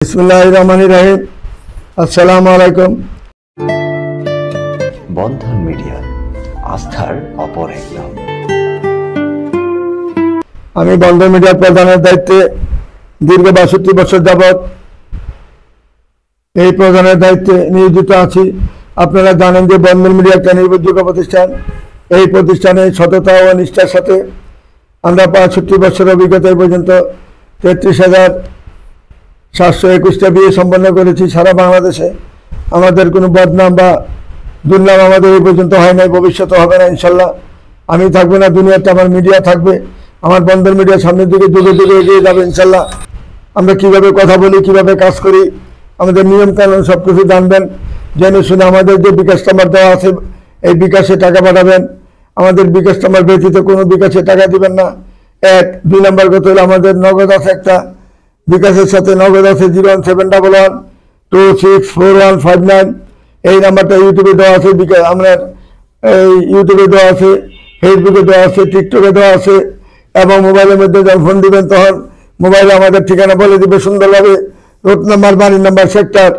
बिस्मिल्लाहिर्रहमानिर्रहीम। अस्सलामु आलैकुम। বন্ধন মিডিয়া, আস্থার অপর এক নাম। আমি বন্ধন মিডিয়ার প্রধানের দায়িত্বে দীর্ঘ ৬২ বছর যাবৎ এই প্রধানের দায়িত্বে নিয়োজিত আছি। আপনারা জানেন যে বন্ধন মিডিয়া একটা নির্ভরযোগ্য প্রতিষ্ঠান। এই প্রতিষ্ঠানে সততা ও নিষ্ঠার সাথে আমরা ৬৫ বছরের অভিজ্ঞতা পর্যন্ত ৩৩,৭২১টা বিয়ে সম্পন্ন করেছি সারা বাংলাদেশে। আমাদের কোনো বদনাম বা দুর্নাম আমাদের এই পর্যন্ত হয় নাই, ভবিষ্যতে হবে না ইনশাল্লাহ। আমি থাকবো না দুনিয়াতে, আমার মিডিয়া থাকবে। আমার বন্ধন মিডিয়া সামনের দিকে যুগে যুগে এগিয়ে যাবে ইনশাল্লাহ। আমরা কিভাবে কথা বলি, কিভাবে কাজ করি, আমাদের নিয়ম কানুন সব কিছু জানবেন। জেনে শুনে আমাদের যে বিকাশ নাম্বার দেওয়া আছে এই বিকাশে টাকা পাঠাবেন। আমাদের বিকাশ নাম্বার ব্যতীত কোনো বিকাশে টাকা দিবেন না। ২ নম্বর কথা হলো আমাদের নগদ আছে একটা, বিকাশের সাথে নগদ আছে 01711264159। এই নাম্বারটা ইউটিউবে দেওয়া আছে, আপনার এই ইউটিউবে দেওয়া আছে, ফেসবুকে দেওয়া আছে, টিকটকে দেওয়া আছে। এবং মোবাইলের মধ্যে যখন ফোন দিবেন তখন মোবাইলে আমাদের ঠিকানা বলে দিবে সুন্দরভাবে। রোড নাম্বার, বাড়ির নাম্বার, সেক্টর,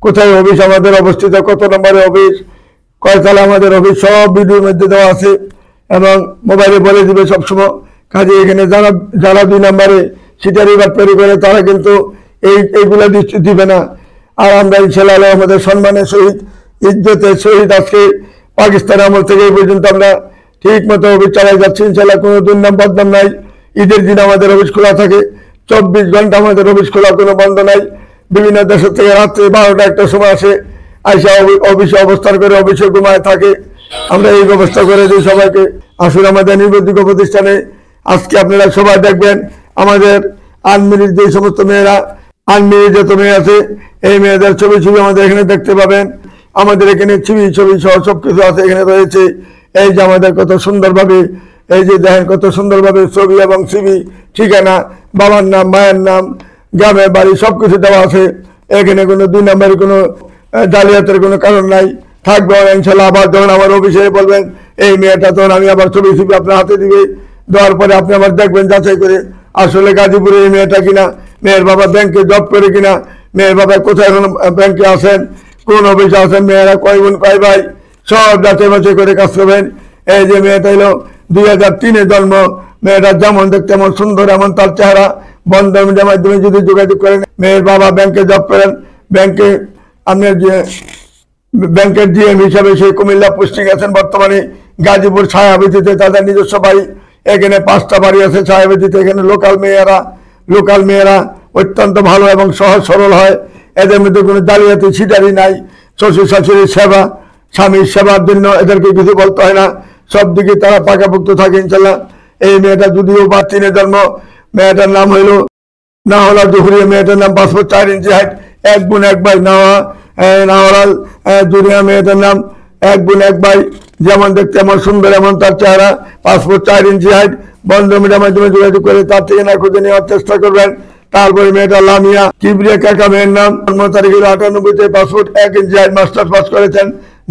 কোথায় অফিস আমাদের অবস্থিত, কত নম্বরে অফিস, কয়তলা আমাদের অফিস, সব ভিডিওর মধ্যে দেওয়া আছে এবং মোবাইলে বলে দিবে সবসময়। কাজে এখানে যারা ২ নম্বরে সিটারি বাটপারি করে তারা কিন্তু এইগুলা দিবে না। আর আমরা ইনশাআল্লাহ আমাদের সম্মানের সহিত, ইজ্জতের সহিত আজকে পাকিস্তান আমল থেকে এই পর্যন্ত আমরা ঠিক মতো অফিস চালাই যাচ্ছি ইনশাআল্লাহ। কোনো দুর্নাম বদনাম নাই। ঈদের দিন আমাদের অফিস খোলা থাকে, ২৪ ঘন্টা আমাদের অফিস খোলা, কোনো বন্ধ নাই। বিভিন্ন দেশের থেকে রাত্রে ১২টা ১টার সময় আসে, আইসা অফিসে অবস্থান করে অফিসে ঘুমায় থাকে। আমরা এই ব্যবস্থা করে দিই সবাইকে। আসলে আমাদের নির্ভরযোগ্য প্রতিষ্ঠানে আজকে আপনারা সবাই দেখবেন আমাদের আনমেরিড যে সমস্ত মেয়েরা, আনমেরিড যত মেয়ে আছে এই মেয়েদের ছবি আমাদের এখানে দেখতে পাবেন। আমাদের এখানে ছবি সহ সব কিছু আছে এখানে রয়েছে। এই যে আমাদের কত সুন্দরভাবে, এই যে দেখেন কত সুন্দরভাবে ছবি এবং সিবি, ঠিকানা, বাবার নাম, মায়ের নাম, গ্রামের বাড়ি সব কিছু দেওয়া আছে। এখানে কোনো ২ নম্বরের কোনো জালিয়াতের কোনো কারণ নাই। থাকবে ইনশাল্লাহ। আবার যখন আমার অফিসে বলবেন এই মেয়েটা, তখন আমি আবার ছবি আপনার হাতে দিবে। দেওয়ার পরে আপনি আবার দেখবেন যাচাই করে আসলে গাজীপুরে এই মেয়েটা কিনা, মেয়ের বাবা ব্যাংকে জব করে কিনা, মেয়ের বাবা কোথায় এখন ব্যাংকে আসেন, কোন অফিসে আসেন, মেয়েরা কয় বোন কয় ভাই, সব যাচাই বাছাই করে কাজ করবেন। এই যে মেয়েটা এলো ২০০৩-এ জন্ম, মেয়েটা যেমন দেখতে এমন সুন্দর, এমন তার চেহারা। বন্ধন মিডিয়ার মাধ্যমে যদি যোগাযোগ করেন, মেয়ের বাবা ব্যাংকে জব করেন, ব্যাংকে আপনার যে ব্যাংকের জিএম হিসাবে সেই কুমিল্লা পোস্টিং আছেন বর্তমানে। গাজীপুর ছায়াবেদিতে তাদের নিজস্ব বাড়ি, এখানে 5টা বাড়ি আছে ছায়াবেদিতে। এখানে লোকাল মেয়েরা অত্যন্ত ভালো এবং সহজ সরল হয়। এদের মধ্যে কোনো জালিয়াতি ছিটারি নাই। শ্বশুর শাশুড়ির সেবা, স্বামীর সেবার জন্য এদেরকে কিছু বলতে হয় না। সব দিকে তারা পাকাপোক্ত থাকে ইনশাল্লাহ। এই মেয়েটা যদিও 3 জন্ম, মেয়েটার নাম হইল নাহলা জুহরিয়া। মেয়েটার নাম, পাসপোর্ট 4 ইঞ্চি হাইট, 1 বোন 1 ভাই। নাহলাল জুহরিয়া মেয়েটার নাম, 1 বোন 1 ভাই। যেমন দেখতে এমন সুন্দর, এমন তার চেহারা, পাসপোর্ট 4 ইঞ্চি হাইট। বন্ধন মিডিয়ার মাধ্যমে যোগাযোগ করে তার থেকে না খুঁজে নেওয়ার চেষ্টা করবেন। তারপরে মেয়েটা লামিয়া কিবরিয়া কাকা, মেয়ের নাম, জন্ম তারিখ 98-তে, পাসপোর্ট 1 ইঞ্চি হাইট, মাস্টার্স পাস করেছেন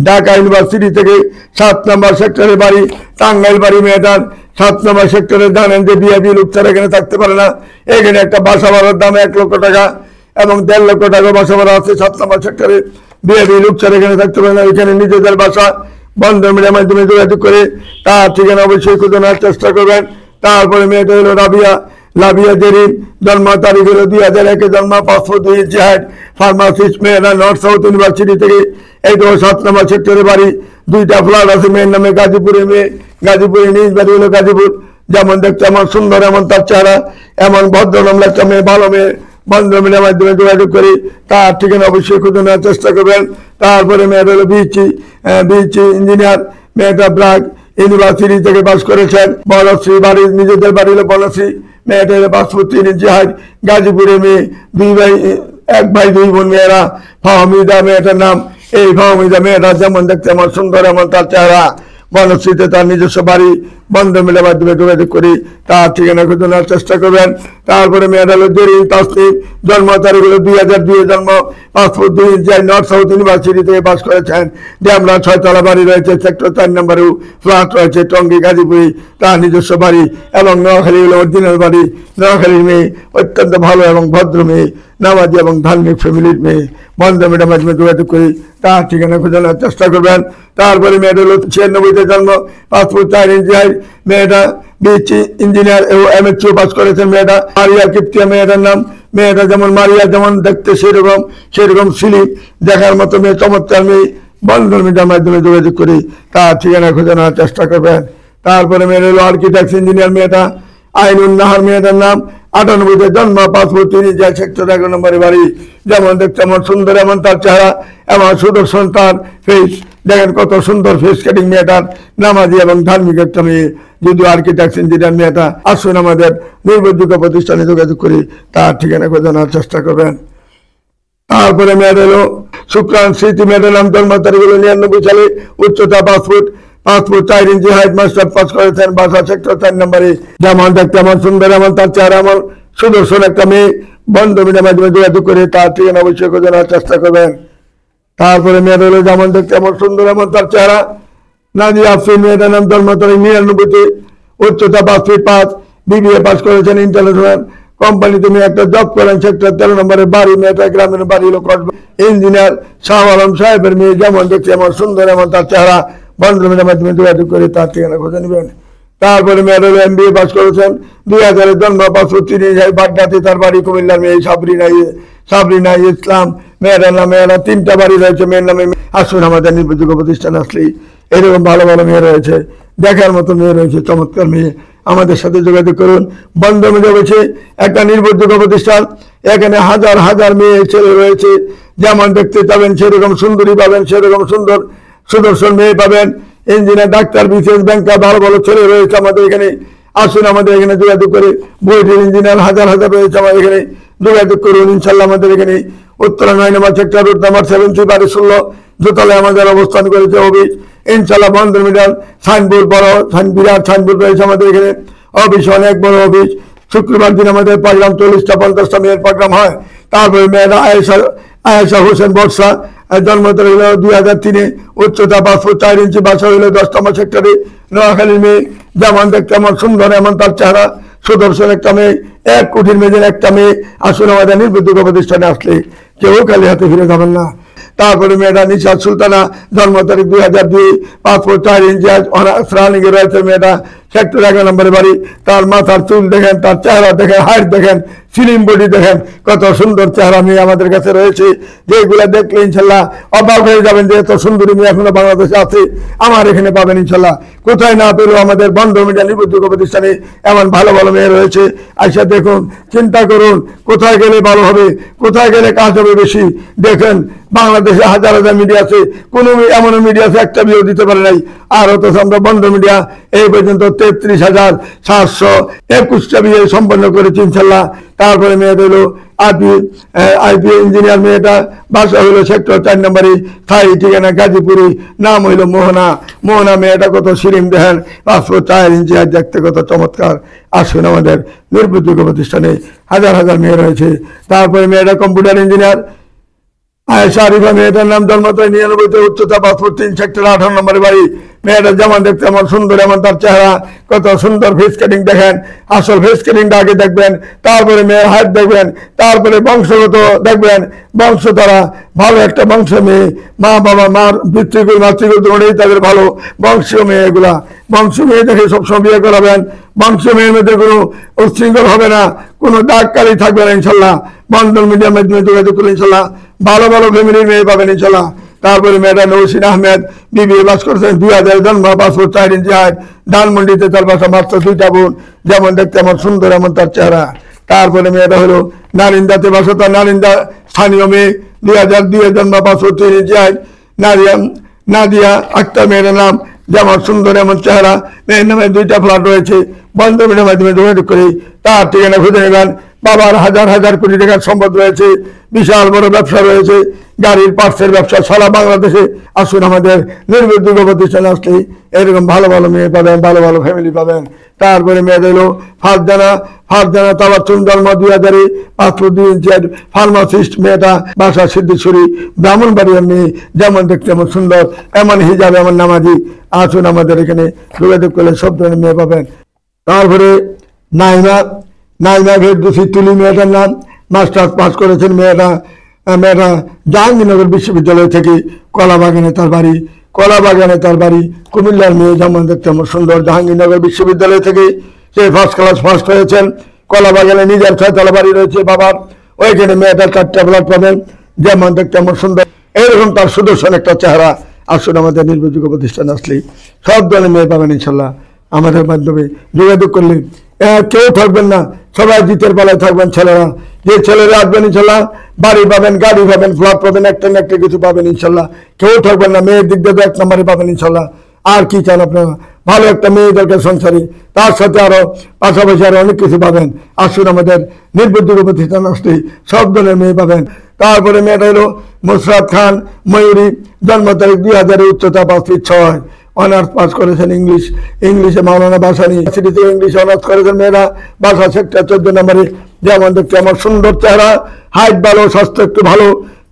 ঢাকা ইউনিভার্সিটি থেকে। 7 নম্বর সেক্টরের বাড়ি, টাঙ্গাইল বাড়ি মেয়েটার। 7 নম্বর সেক্টরে জানেন যে বিআইপি লোক ছাড়া এখানে থাকতে পারে না। এখানে একটা বাসা ভাড়ার দাম ১ লক্ষ টাকা এবং 1.5 লক্ষ টাকা বাসা ভাড়া আছে। 7 নম্বর সেক্টরে বিআইপি লোক ছাড়া এখানে থাকতে পারে না। এখানে নিজেদের বাসা। বন্ধন মিডিয়ার মাধ্যমে যোগাযোগ করে তার ঠিকানা অবশ্যই খুঁজে নেওয়ার চেষ্টা করবেন। তারপরে মেয়েটা হলো লাবিয়া জেরিন, জন্ম তারিখ হলো 2001-এ জন্ম, পাসপোর্ট 2 ইঞ্চি হাইট, ফার্মাসিস্ট মেয়েরা, নর্থ সাউথ ইউনিভার্সিটি থেকে। এই তো 7 নম্বর সেক্টরে বাড়ি, 2টা ফ্ল্যাট আছে মেয়ের নামে। গাজীপুরে মেয়ে, গাজীপুরে নিজ বাড়ি হলো গাজীপুর। যেমন দেখতে এমন সুন্দর, এমন তার চেহারা, এমন ভদ্রনামলা একটা মেয়ে, ভালো মেয়ে। বন্ধন মিডিয়ার মাধ্যমে যোগাযোগ করি তার ঠিকানা অবশ্যই খুঁজে নেওয়ার চেষ্টা করবেন। তারপরে মেয়েটা হলো বিচি ইঞ্জিনিয়ার, মেয়েটা ব্রাক ইউনিভার্সিটি থেকে পাস করেছেন। বনশ্রী বাড়ি, নিজেদের বাড়ি হলো বনশ্রী। মেয়েটা হলো পাসপোর্ট 3 ইঞ্চি হাইট, গাজীপুরে মেয়ে, 1 ভাই 2 বোন মেয়েরা। ফাহমিদা মেয়েটার নাম। এই ফাহমিদা মেয়েটা যেমন দেখতে এমন সুন্দর, এমন তার চেহারা। বনশ্রীতে তার নিজস্ব বাড়ি, বন্ধন মিডিয়ার মাধ্যমে যোগাযোগ করি তার ঠিকানা খোঁজানোর চেষ্টা করবেন। তারপরে মেয়েটা হলো জেরিন তাসনিম, জন্ম তারিখ হলো 2002, জন্ম, পাসপোর্ট 2 ইঞ্চি, নর্থ সাউথ ইউনিভার্সিটি থেকে পাস করেছেন। ড্যামরা 6 তলা বাড়ি রয়েছে, সেক্টর 4 নম্বরেও ফ্ল্যাট রয়েছে, টঙ্গী গাজীপুরে তার নিজস্ব বাড়ি, এবং নোয়াখালী হলো অরিজিনাল বাড়ি। নোয়াখালীর মেয়ে, অত্যন্ত ভালো এবং ভদ্র মেয়ে, নামাজি এবং ধার্মিক ফ্যামিলির মেয়ে, বন্ধন মিডিয়ার মাধ্যমে যোগাযোগ করি তার ঠিকানা খোঁজানোর চেষ্টা করবেন। তারপরে মেয়েটা হলো 96-তে জন্ম, পাসপোর্ট 4 ইঞ্চি হাইট, মেয়েটা বিএসসি ইঞ্জিনিয়ার এবং এমএসসি পাস করেছেন। মেয়েটা মারিয়া কিপ্তিয়া মেয়েটার নাম। মেয়েটা যেমন মারিয়া যেমন দেখতে সেরকম সিলিপ দেখার মতো মেয়ে, চমৎকার মেয়ে, বন্ধন মিডিয়ার মাধ্যমে যোগাযোগ করি তার ঠিকানা খোঁজানোর চেষ্টা করবেন। তারপরে মেয়েটা হলো আর্কিটেক্ট ইঞ্জিনিয়ার, মেয়েটা আইনুন নাহার মেয়েটার নাম, 98-তে জন্ম, পাসপোর্ট 3 ইঞ্চি, সেক্টর 1 নম্বরে বাড়ি। যেমন দেখতে এমন সুন্দর, এমন তার চেহারা, এমন সুদর্শন তার ফেস, দেখেন কত সুন্দর ফেস কাটিং মেয়েটার, নামাজি এবং ধার্মিক একটা মেয়ে। যদিও আর্কিটেক্ট ইঞ্জিনিয়ার মেয়েটা, আসুন আমাদের নির্ভরযোগ্য প্রতিষ্ঠানে যোগাযোগ করি তার ঠিকানা খোঁজানোর চেষ্টা করবেন। তারপরে মেয়েটা হলো শুক্রান স্মৃতি, মেয়েটার নাম, জন্ম তারিখ হলো 99 সালে, উচ্চতা পাসপোর্ট 4 ইঞ্চি হাইট, মাস্টার পাস করেছেন, বাসা সেক্টর 4 নম্বরে। যেমন দেখতে এমন সুন্দর, এমন তার চেহারা, এমন সুদর্শন একটা মেয়ে, বন্ধন মিডিয়ার মাধ্যমে যোগাযোগ করে তার ঠিকানা অবশ্যই খোঁজানোর চেষ্টা করবেন। তারপরে মেয়েটা হলো যেমন দেখতে এমন সুন্দর, এমন তার চেহারা, নাজিয়া আফরিন মেয়েটার নাম, জন্ম তারিখ 99-তে, উচ্চতা 5 ফিট 5, বিবিএ পাস করেছেন, ইন্টারন্যাশনাল কোম্পানিতে মেয়ে একটা জব করেন, সেক্টর 13 নম্বরে বাড়ি। মেয়েটা গ্রামের বাড়ি হলো ইঞ্জিনিয়ার শাহ আলম সাহেবের মেয়ে। যেমন দেখতে এমন সুন্দর, এমন তার চেহারা, বন্ধন মিডিয়ার মাধ্যমে যোগাযোগ করে তার ঠিকানা খুঁজে নেবেন। তারপরে মেয়েটা হলো MBA পাস করেছেন, 2000-এ জন্ম, পাসপোর্ট 3 ইঞ্চি, বাড্ডাতে তার বাড়ি, কুমিল্লার মেয়ে সাবরিনা ইসলাম মেয়েটার নামে। মেয়েরা 3টা বাড়ি রয়েছে মেয়ের নামে। আসুন আমাদের নির্ভরযোগ্য প্রতিষ্ঠান আসলেই এরকম ভালো ভালো মেয়ে রয়েছে, দেখার মতো মেয়ে রয়েছে, চমৎকার মেয়ে, আমাদের সাথে যোগাযোগ করুন। বন্ধন মিডিয়া রয়েছে একটা নির্ভরযোগ্য প্রতিষ্ঠান, এখানে হাজার হাজার মেয়ে ছেলে রয়েছে, যেমন দেখতে পাবেন সেরকম সুন্দরী পাবেন, সেরকম সুন্দর সুদর্শন মেয়ে পাবেন। ইঞ্জিনিয়ার, ডাক্তার, বিশেষ ব্যাংকার, ভালো ভালো ছেলে রয়েছে আমাদের এখানে। আসুন আমাদের এখানে যোগাযোগ করে, বইটির ইঞ্জিনিয়ার হাজার হাজার রয়েছে আমাদের এখানে, যোগাযোগ করুন ইনশাল্লাহ। আমাদের এখানে উত্তরা 9 নম্বর সেক্টর, রোড নাম্বার 70, বাড়ি 16, দোতলায় আমাদের অবস্থান করেছে অফিস। ইনশাল্লাহ বন্ধন মিডিয়ার সাইনবোর্ড, বড় বিরাট সাইনবোর্ড রয়েছে আমাদের এখানে। অফিস অনেক বড় অফিস। শুক্রবার দিন আমাদের প্রোগ্রাম 40-50টা মেয়ের প্রোগ্রাম হয়। তারপরে মেয়েরা আয়েশা হোসেন বর্ষা, জন্ম তারিখ হলো 2003, উচ্চতা পাসপোর্ট 4 ইঞ্চি, বাসা হইলো 10 নম্বর সেক্টরে, নোয়াখালীর মেয়ে। যেমন দেখতে এমন সুন্দর, এমন তার চেহারা, সুদর্শন একটা মেয়ে, 1 কোটির মেয়েদের একটা মেয়ে। আসুন আমাদের নির্ভরযোগ্য প্রতিষ্ঠানে আসলে কেউ খালি হাতে ফিরে যাবেন না। তারপরে মেয়েটা নিশাদ সুলতানা, জন্ম তারিখ 2002, পাসপোর্ট 4 ইঞ্চি, রানিংয়ে রয়েছে মেয়েটা, সেক্টর 1 নম্বরে বাড়ি। তার মাথার চুল দেখেন, তার চেহারা দেখেন, হাইট দেখেন, স্লিম বডি দেখেন, কত সুন্দর চেহারা মেয়ে আমাদের কাছে রয়েছে, যেগুলা দেখলে ইনশাল্লাহ অবাক হয়ে যাবেন যে এত সুন্দরী মেয়ে এখনো বাংলাদেশে আছে, আমার এখানে পাবেন ইনশাল্লাহ। কোথায় না পেলেও আমাদের বন্ধন মিডিয়া নির্ভরযোগ্য প্রতিষ্ঠানে এমন ভালো ভালো মেয়ে রয়েছে। আইসা দেখুন, চিন্তা করুন কোথায় গেলে ভালো হবে, কোথায় গেলে কাজ হবে বেশি। দেখেন বাংলাদেশে হাজার হাজার মিডিয়া আছে, কোনো এমন মিডিয়া আছে একটা বিয়ে দিতে পারে নাই। আর অথচ আমরা বন্ধন মিডিয়া এই পর্যন্ত 33,721টা বিয়ে সম্পন্ন করেছি ইনশাল্লাহ। তারপরে মেয়েটা হলো আইপি ইঞ্জিনিয়ার, মেয়েটা বাসা হইলো সেক্টর 4 নম্বরে, স্থায়ী ঠিকানা গাজীপুরে, নাম হইল মোহনা। মেয়েটা কত সিরিম দেখেন, পাসপোর্ট 4 ইঞ্চি, আর দেখতে কত চমৎকার। আসুন আমাদের নির্ভরযোগ্য প্রতিষ্ঠানে হাজার হাজার মেয়ে রয়েছে। তারপরে মেয়েটা কম্পিউটার ইঞ্জিনিয়ার, আয়েশা আরিফা, মেয়েটার নাম, জন্ম তারিখ 99, উচ্চতা পাসপোর্ট 3, সেক্টর 18 নম্বরে বাড়ি। মেয়েটা যেমন দেখতে এমন সুন্দর, এমন তার চেহারা, কত সুন্দর ফেস কাটিং দেখেন। আসল ফেস কাটিংটা আগে দেখবেন, তারপরে মেয়ের হাইট দেখবেন, তারপরে বংশগত দেখবেন, বংশ তারা ভালো একটা বংশ মেয়ে, মা বাবা মার মাতৃকুল দুটোই তাদের ভালো বংশীয় মেয়ে। এগুলা বংশীয় মেয়ে দেখে সবসময় বিয়ে করাবেন। বংশীয় মেয়ের মধ্যে কোনো উচ্ছৃঙ্খল হবে না, কোনো দাগকারি থাকবে না ইনশাল্লাহ। বন্ধন মিডিয়ার মাধ্যমে যোগাযোগ করলে ইনশাল্লাহ ভালো ভালো ফ্যামিলির মেয়ে পাবেন ইনশাল্লাহ। তারপরে মেয়েটা নৌসিন আহমেদ, বিবিএ পাস করেছেন, 2000 জন্ম, পাসপোর্ট 4 ইঞ্চি হাইট, ধানমন্ডিতে তার বাসা, মাত্র 2টা বোন। যেমন দেখতে এমন সুন্দর, এমন তার চেহারা। তারপরে মেয়েটা হলো নারিন্দাতে বাসা, তার নারিন্দা স্থানীয় মেয়ে, 2002 জন্ম, পাসপোর্ট 3 ইঞ্চি হাইট, নাদিয়া আক্তার মেয়ের নাম। যেমন সুন্দর, এমন চেহারা, মেয়ের নামে 2টা ফ্ল্যাট রয়েছে। বন্ধন মিডিয়ার মাধ্যমে যোগাযোগ করে তার ঠিকানা খুঁজে নেবেন। বাবার হাজার হাজার কোটি টাকার সম্পদ রয়েছে, বিশাল বড় ব্যবসা রয়েছে, গাড়ির পার্টসের ব্যবসা সারা বাংলাদেশে। আসুন আমাদের নির্ভরযোগ্য প্রতিষ্ঠানে আসলে এরকম ভালো ভালো মেয়ে পাবেন, ভালো ভালো ফ্যামিলি পাবেন। তারপরে মেয়েদের হলো ফারজানা তাবাচ্চুম, জন্ম 2000, 5 ফুট 2 ইঞ্চি, ফার্মাসিস্ট মেয়েটা, বাসা সিদ্ধেশ্বরী, ব্রাহ্মণবাড়িয়ার মেয়ে, যেমন দেখতে এমন সুন্দর, এমন হিজাব, এমন নামাজি। আসুন আমাদের এখানে যোগাযোগ করলে সব ধরনের মেয়ে পাবেন। তারপরে নাইমা ফেরদৌসী তুলি মেয়েটার নাম, মাস্টার্স পাস করেছেন মেয়েটা জাহাঙ্গীরনগর বিশ্ববিদ্যালয় থেকে। কলাবাগানে তার বাড়ি, কুমিল্লার মেয়ে, যেমন দেখতে আমার সুন্দর, জাহাঙ্গীরনগর বিশ্ববিদ্যালয় থেকে সে ফার্স্ট ক্লাস ফার্স্ট হয়েছেন। কলাবাগানে নিজের 6 তলা বাড়ি রয়েছে বাবার, ওইখানে মেয়েটার 4টা ফ্ল্যাট পাবেন, যেমন দেখতে আমার সুন্দর, এরকম তার সুদর্শন একটা চেহারা। আসুন আমাদের নির্ভরযোগ্য প্রতিষ্ঠান আসলে সব ধরনের মেয়ে পাবেন ইনশাল্লাহ। আমাদের মাধ্যমে যোগাযোগ করলে কেউ থাকবেন না, সবাই জিতের বেলায় থাকবেন। ছেলেরা, যে ছেলেরা আসবেন ইনশাল্লাহ বাড়ি পাবেন, গাড়ি পাবেন, ফ্ল্যাট পাবেন, একটা না একটা কিছু পাবেন ইনশাল্লাহ। কেউ থাকবেন না, মেয়ের দিক দিয়ে 1 নম্বরে পাবেন ইনশাল্লাহ। আর কি চান আপনারা? ভালো একটা মেয়ে দরকার সংসারী, তার সাথে আরো পাশাপাশি আরো অনেক কিছু পাবেন। আসুন আমাদের নির্ভরযোগ্য প্রতিষ্ঠান আসলে সব ধরনের মেয়ে পাবেন। তারপরে মেয়েটা হলো মুসরাত খান ময়ূরী, জন্ম তারিখ 2000, উচ্চতা 5 ফিট 6, অনার্স পাস করেছেন ইংলিশে মাওলানা ভাসানী সিটিতে ইংলিশে অনার্স করেছেন মেয়েরা, বাসা সেক্টর 14 নম্বরে। যেমন দেখতে আমার সুন্দর চেহারা, হাইট ভালো, স্বাস্থ্য একটু ভালো,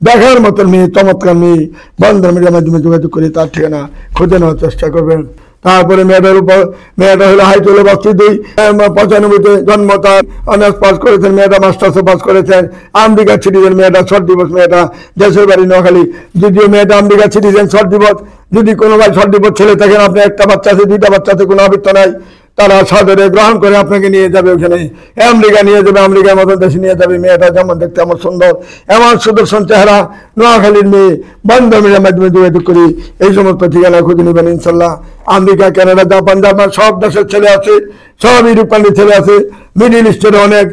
দেখার মতন মেয়ে, চমৎকার মেয়ে। বন্ধন মিডিয়ার মাধ্যমে যোগাযোগ করে তার ঠিকানা খুঁজে নেওয়ার চেষ্টা করবেন। তারপরে মেয়েটা হলো হাইট হলো 2 95-তে জন্ম, তার অনার্স পাস করেছেন মেয়েটা, মাস্টার্সও পাস করেছেন, আমেরিকা সিটিজেন মেয়েটা, শর্ট ডিভোর্স মেয়েটা, দেশের বাড়ি নোয়াখালী। যদিও মেয়েটা আমেরিকা সিটিজেন, শর্ট ডিভোর্স। যদি কোনো ভাই শর্ট ডিভোর্স ছেলে থাকেন, আপনার 1টা বাচ্চা আছে, 2টা বাচ্চা আছে, কোনো আবৃত্ত নাই, তারা সাদরে গ্রহণ করে আপনাকে নিয়ে যাবে ওখানে, আমেরিকা নিয়ে যাবে, আমেরিকার মতন দেশে নিয়ে যাবে। মেয়েটা যেমন দেখতে আমার সুন্দর, এমন সুদর্শন চেহারা, নোয়াখালীর মেয়ে। বন্ধন মিডিয়ার মাধ্যমে যোগাযোগ করি এই সমস্ত ঠিকানা খুঁজে নেবেন ইনশাল্লাহ। আমেরিকা, কানাডা, জাপান সব দেশের ছেলে আছে, সব ইউরোপ কান্ট্রির ছেলে আছে, মিডিল ইস্টের অনেক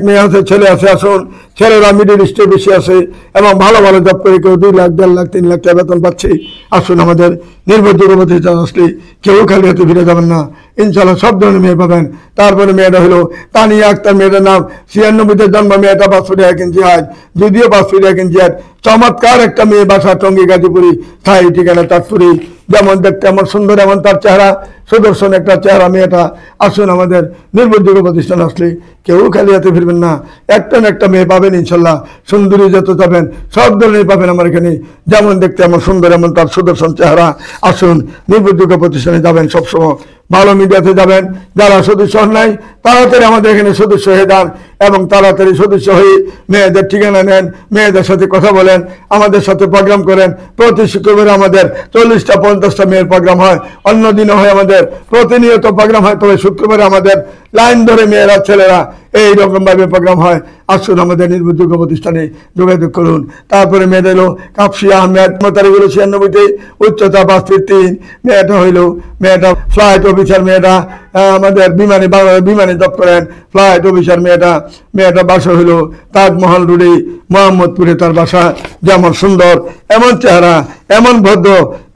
মেয়ে আছে, ছেলে আছে। আসুন, ছেলেরা মিডিল ইস্টে বেশি আছে এবং ভালো ভালো জব করে কেউ 2 লাখ, 1.5 লাখ, 3 লাখ টাকা বেতন পাচ্ছে। আসুন আমাদের নির্ভরযোগ্য প্রতিষ্ঠান আসলে কেউ খালি হাতে ফিরে যাবেন না ইনশাল্লাহ, সব ধরনের মেয়ে পাবেন। তারপরে মেয়েটা হলো তানিয়া আক্তার, মেয়েটার নাম, 96-তে জন্ম, মেয়েটা 5 ফুট 1 ইঞ্চি হাইট, যদিও 5 ফুট 1 ইঞ্চি হাইট, চমৎকার একটা মেয়ে, বাসা টঙ্গী গাজীপুরি, স্থায়ী ঠিকানা চাঁদপুরি। যেমন দেখতে আমার সুন্দর, এমন তার চেহারা, সুদর্শন একটা চেহারা মেয়েটা। আসুন আমাদের নির্ভরযোগ্য প্রতিষ্ঠান আসলে কেউ খালি হাতে ফিরবেন না, একটা না একটা মেয়ে পাবেন ইনশাল্লাহ। সুন্দরী যত যাবেন সব ধরনের পাবেন আমার এখানে, যেমন দেখতে আমার সুন্দর, এমন তার সুদর্শন চেহারা। আসুন নির্ভরযোগ্য প্রতিষ্ঠানে যাবেন, সবসময় ভালো মিডিয়াতে যাবেন। যারা সদস্য নাই তাড়াতাড়ি আমাদের এখানে সদস্য হয়ে যান এবং তাড়াতাড়ি সদস্য হয়ে মেয়েদের ঠিকানা নেন, মেয়েদের সাথে কথা বলেন, আমাদের সাথে প্রোগ্রাম করেন। প্রতি শুক্রবারে আমাদের 40টা 50টা মেয়ের প্রোগ্রাম হয়, অন্য দিনও হয়, আমাদের প্রতিনিয়ত প্রোগ্রাম হয়। তবে শুক্রবারে আমাদের লাইন ধরে মেয়েরা, ছেলেরা এইরকম ভাবে প্রোগ্রাম হয়। আসুন আমাদের নির্ভরযোগ্য প্রতিষ্ঠানে যোগাযোগ করুন। তারপরে মেয়েটা হলো কাপসিয়া আহমেদ, তারিখ হলো 96-তে, উচ্চতা 5 ফিট 3, মেয়েটা ফ্লাইট অফিসার মেয়েটা, আমাদের বাংলাদেশ বিমানে জব করেন, ফ্লাইট অফিসার মেয়েটা বাসা হলো তাজমহল রোডে, মোহাম্মদপুরে তার বাসা। যেমন সুন্দর, এমন চেহারা, এমন ভদ্র,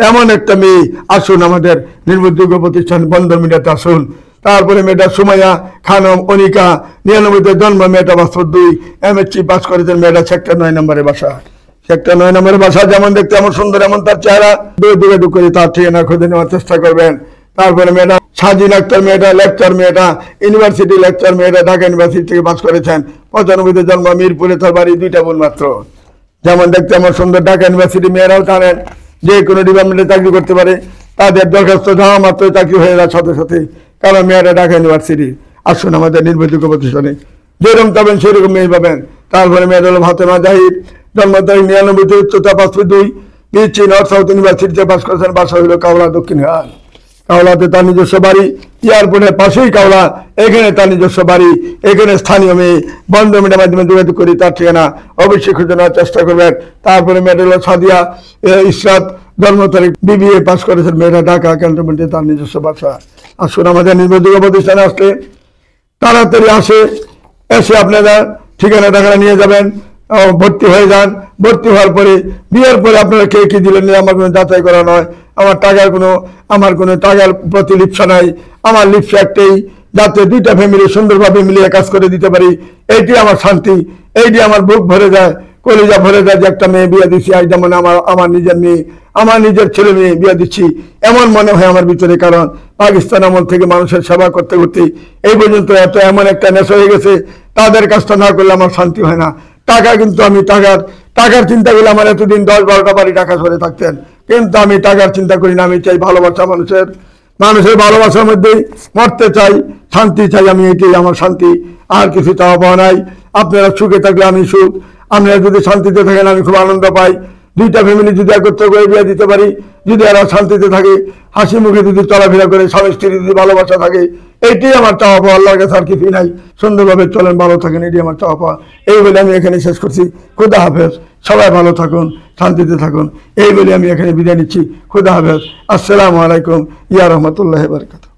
এমন একটা মেয়ে। আসুন আমাদের নির্ভরযোগ্য প্রতিষ্ঠান বন্ধন মিডিয়াতে আসুন। তারপরে মেয়েটা সুমাইয়া খানম অনিকা, 99-তে জন্ম, মেয়েটা 5 ফুট 2, MSc পাস করেছেন, মেয়েটা সেক্টর 9 নম্বরে বাসা, সেক্টর 9 নম্বরে বাসা। যেমন দেখতে এমন সুন্দর, এমন তার চেহারা, যোগাযোগ করে তার ঠিকানা খুঁজে নেওয়ার চেষ্টা করবেন। তারপরে মেয়েটা সাজিন আক্তার, মেয়েটা লেকচার, মেয়েটা ইউনিভার্সিটি লেকচার, মেয়েটা ঢাকা ইউনিভার্সিটি থেকে পাস করেছেন, 95-তে জন্ম, মিরপুরে তার বাড়ি, 2টা বোন মাত্র। যেমন দেখতে আমার সুন্দর, ঢাকা ইউনিভার্সিটি মেয়েরাও জানেন যে কোনো ডিপার্টমেন্টে চাকরি করতে পারে, তাদের দরখাস্ত দেওয়া মাত্র চাকরি হয়ে যায় সাথে সাথে, কারণ মেয়েরা ঢাকা ইউনিভার্সিটি। আসুন আমাদের নির্ভরযোগ্য প্রতিষ্ঠানে যেরকম পাবেন সেরকম মেয়ে পাবেন। তারপরে মেয়েটা হলো ফাতেমা জাহিদ, জন্ম তারিখ 99-তে, উচ্চতা 5 ফিট 2, বিচি নর্থ সাউথ ইউনিভার্সিটিতে পাস করেছেন, বাসা হলো কাওলা দক্ষিণহাট। কাওলাতে তার নিজস্ব বাড়ি, এয়ারপোর্টের পাশেই কাওলা, এখানে তার নিজস্ব বাড়ি, এখানে স্থানীয় মেয়ে। বন্ধন মিডিয়ার মাধ্যমে যোগাযোগ করি তার ঠিকানা অবশ্যই খুঁজে নেওয়ার চেষ্টা করবেন। তারপরে মেয়েটা হলো সাদিয়া ইসরাত, জন্ম তারিখ, BBA পাস করেছেন, মেয়েটা ঢাকা ক্যান্টনমেন্টে তার নিজস্ব বাসা। আসুন আমাদের নির্ভরযোগ্য প্রতিষ্ঠানে আসলে তাড়াতাড়ি এসে আপনারা ঠিকানা নিয়ে যাবেন, ভর্তি হয়ে যান। ভর্তি হওয়ার পরে বিয়ের পরে আপনারা কে কি দিলেন আমার কোনো যাচাই করা নয়। আমার কোনো টাকার প্রতি লিপ্সা নাই। আমার লিপ্সা একটাই, যাতে দুইটা ফ্যামিলি সুন্দরভাবে মিলিয়ে কাজ করে দিতে পারি, এইটি আমার শান্তি, এইটি আমার বুক ভরে যায়, কলিজা ভরে যায় যে একটা মেয়ে বিয়ে দিচ্ছি, এইটা মানে আমার নিজের মেয়ে, আমার নিজের ছেলে মেয়ে বিয়ে দিচ্ছি, এমন মনে হয় আমার ভিতরে। কারণ পাকিস্তান আমল থেকে মানুষের সেবা করতে করতে এই পর্যন্ত এমন একটা নেশা হয়ে গেছে, তাদের কাজটা না করলে আমার শান্তি হয় না। টাকা, কিন্তু আমি টাকার চিন্তা করলে আমার এতদিন 10-12টা বাড়ি টাকা ধরে থাকতেন, কিন্তু আমি টাকার চিন্তা করি না। আমি চাই ভালোবাসা, মানুষের ভালোবাসার মধ্যেই মরতে চাই, শান্তি চাই। আমি এটাই আমার শান্তি, আর কিছু চাওয়া পাওয়া নাই। আপনারা সুখে থাকলে আমি সুখ, আপনারা যদি শান্তিতে থাকেন আমি খুব আনন্দ পাই। দুইটা ফ্যামিলি যদি একত্র করে বিয়ে দিতে পারি, যদি এরা শান্তিতে থাকে, হাসি মুখে যদি চলাফেরা করে, স্বামী স্ত্রী যদি ভালোবাসা থাকে, এইটাই আমার চাওয়া পাওয়া। আল্লাহর কাছে আর কিছুই নাই। সুন্দরভাবে চলেন, ভালো থাকেন, এটি আমার চাওয়া পাওয়া। এই বলে আমি এখানে শেষ করছি। খুদা হাফেজ। সবাই ভালো থাকুন, শান্তিতে থাকুন, এই বলে আমি এখানে বিদায় নিচ্ছি। খুদা হাফেজ। আসসালামু আলাইকুম ইয়া রহমতুল্লাহি ওয়া বারাকাতুহু।